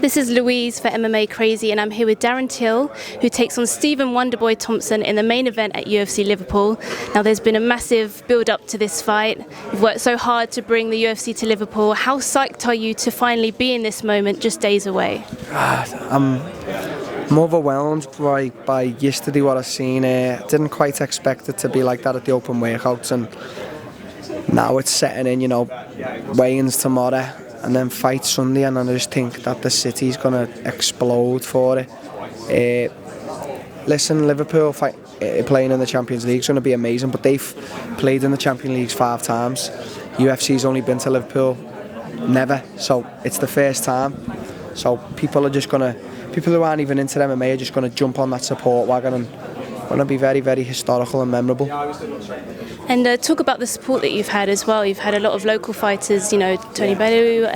This is Louise for MMA Crazy, and I'm here with Darren Till, who takes on Stephen Wonderboy Thompson in the main event at UFC Liverpool. Now, there's been a massive build-up to this fight. You've worked so hard to bring the UFC to Liverpool. How psyched are you to finally be in this moment just days away? I'm overwhelmed by yesterday what I've seen. Didn't quite expect it to be like that at the open workouts, and now it's setting in, you know, weigh-ins tomorrow and then fight Sunday, and I just think that the city's going to explode for it. Listen, Liverpool playing in the Champions League is going to be amazing, but they've played in the Champions League 5 times. UFC's only been to Liverpool, never, so it's the first time. So people who aren't even into MMA are just going to jump on that support wagon, and going to be very, very historical and memorable. And talk about the support that you've had as well. You've had a lot of local fighters, you know, Tony Bellew,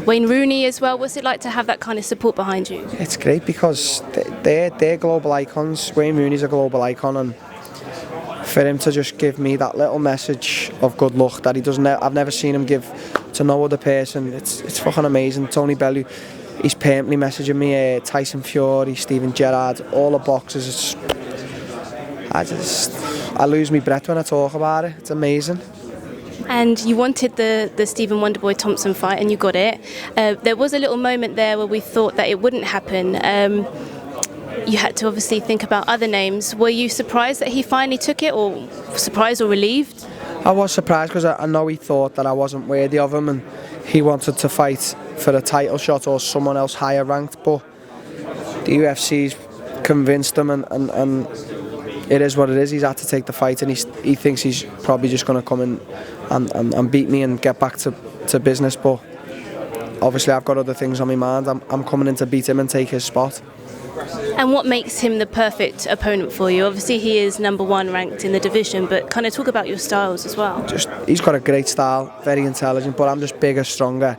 Wayne Rooney as well. What's it like to have that kind of support behind you? It's great because they're global icons. Wayne Rooney's a global icon, and for him to just give me that little message of good luck that he doesn't, I've never seen him give to no other person. It's fucking amazing. Tony Bellew, he's permanently messaging me. Tyson Fury, Steven Gerrard, all the boxers. I lose my breath when I talk about it. It's amazing. And you wanted the Stephen Wonderboy Thompson fight, and you got it. There was a little moment there where we thought that it wouldn't happen. You had to obviously think about other names. Were you surprised that he finally took it, or surprised or relieved? I was surprised because I know he thought that I wasn't worthy of him, and he wanted to fight for a title shot or someone else higher ranked. But the UFC's convinced him, and it is what it is. He's had to take the fight, and he thinks he's probably just going to come in and beat me and get back to business. But obviously I've got other things on my mind. I'm coming in to beat him and take his spot. And what makes him the perfect opponent for you? Obviously he is #1 ranked in the division, but kind of talk about your styles as well. He's got a great style, very intelligent, but I'm just bigger, stronger,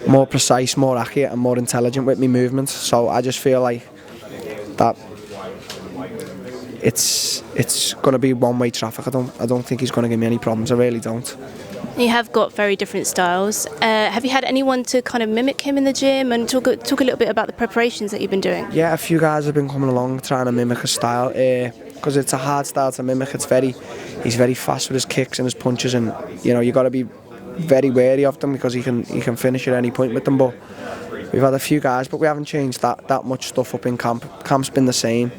more precise, more accurate and more intelligent with my movements. So I just feel like that it's going to be one-way traffic. I don't think he's going to give me any problems. I really don't. You have got very different styles. Have you had anyone to kind of mimic him in the gym, and talk a little bit about the preparations that you've been doing? Yeah, a few guys have been coming along trying to mimic his style, because it's a hard style to mimic. He's very fast with his kicks and his punches, and you know, you got to be very wary of them because he can finish at any point with them. But we've had a few guys, but we haven't changed that much stuff up in camp. Camp's been the same,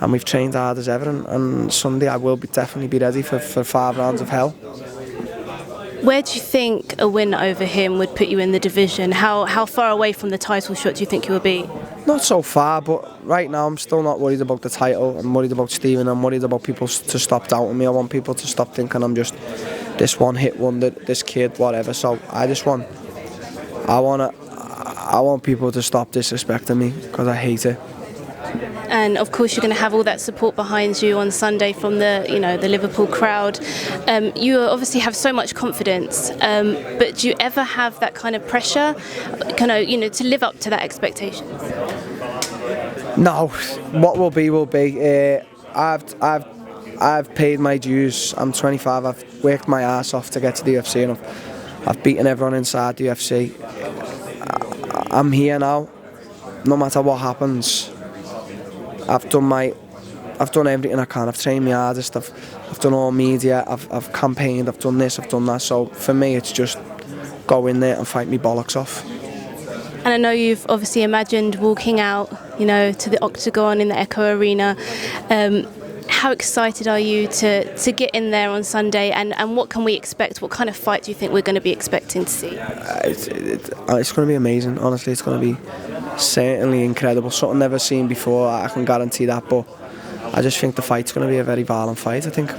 and we've trained hard as ever. And Sunday I will definitely be ready for 5 rounds of hell. Where do you think a win over him would put you in the division? How far away from the title shot do you think you will be? Not so far, but right now I'm still not worried about the title. I'm worried about Stephen. I'm worried about people to stop doubting me. I want people to stop thinking I'm just this one-hit wonder, this kid, whatever. So I want people to stop disrespecting me because I hate it. And of course you're going to have all that support behind you on Sunday from the Liverpool crowd. You obviously have so much confidence, but do you ever have that kind of pressure, to live up to that expectation? No, what will be will be. I've paid my dues. I'm 25. I've worked my ass off to get to the UFC, and I've beaten everyone inside the UFC. I'm here now. No matter what happens, I've done everything I can. I've trained my hardest. I've done all media. I've campaigned. I've done this. I've done that. So for me, it's just go in there and fight me bollocks off. And I know you've obviously imagined walking out, to the octagon in the Echo Arena. How excited are you to get in there on Sunday? And what can we expect? What kind of fight do you think we're going to be expecting to see? It's going to be amazing. Honestly, it's going to be certainly incredible. Something never seen before. I can guarantee that. But I just think the fight's going to be a very violent fight. I think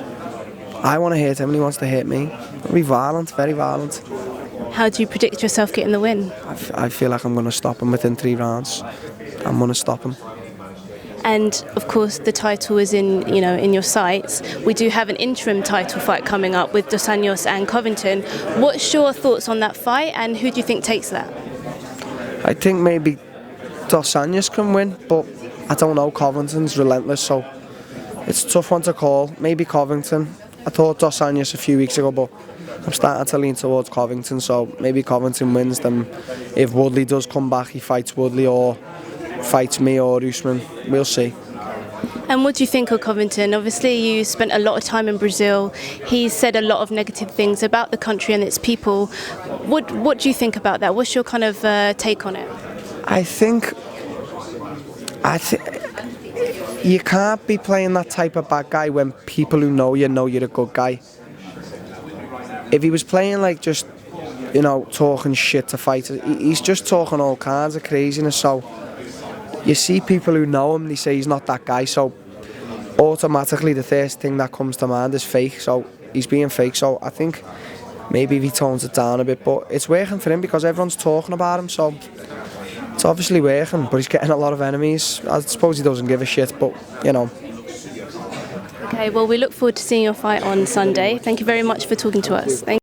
I want to hit him and he wants to hit me. It'll be violent, very violent. How do you predict yourself getting the win? I feel like I'm going to stop him within 3 rounds. I'm going to stop him. And of course the title is in your sights. We do have an interim title fight coming up with Dos Anjos and Covington. What's your thoughts on that fight, and who do you think takes that? I think maybe Dos Anjos can win, but I don't know. Covington's relentless, so it's a tough one to call. Maybe Covington. I thought Dos Anjos a few weeks ago, but I'm starting to lean towards Covington, so maybe Covington wins. Then if Woodley does come back, he fights Woodley or fights me or Usman. We'll see. And what do you think of Covington? Obviously, you spent a lot of time in Brazil. He's said a lot of negative things about the country and its people. What do you think about that? What's your kind of take on it? I think you can't be playing that type of bad guy when people who know you're a good guy. If he was playing like just, talking shit to fighters, he's just talking all kinds of craziness. So you see people who know him, they say he's not that guy. So automatically the first thing that comes to mind is fake. So he's being fake. So I think maybe if he tones it down a bit, but it's working for him because everyone's talking about him. So it's obviously working, but he's getting a lot of enemies. I suppose he doesn't give a shit, but Okay, well, we look forward to seeing your fight on Sunday. Thank you very much for talking to us.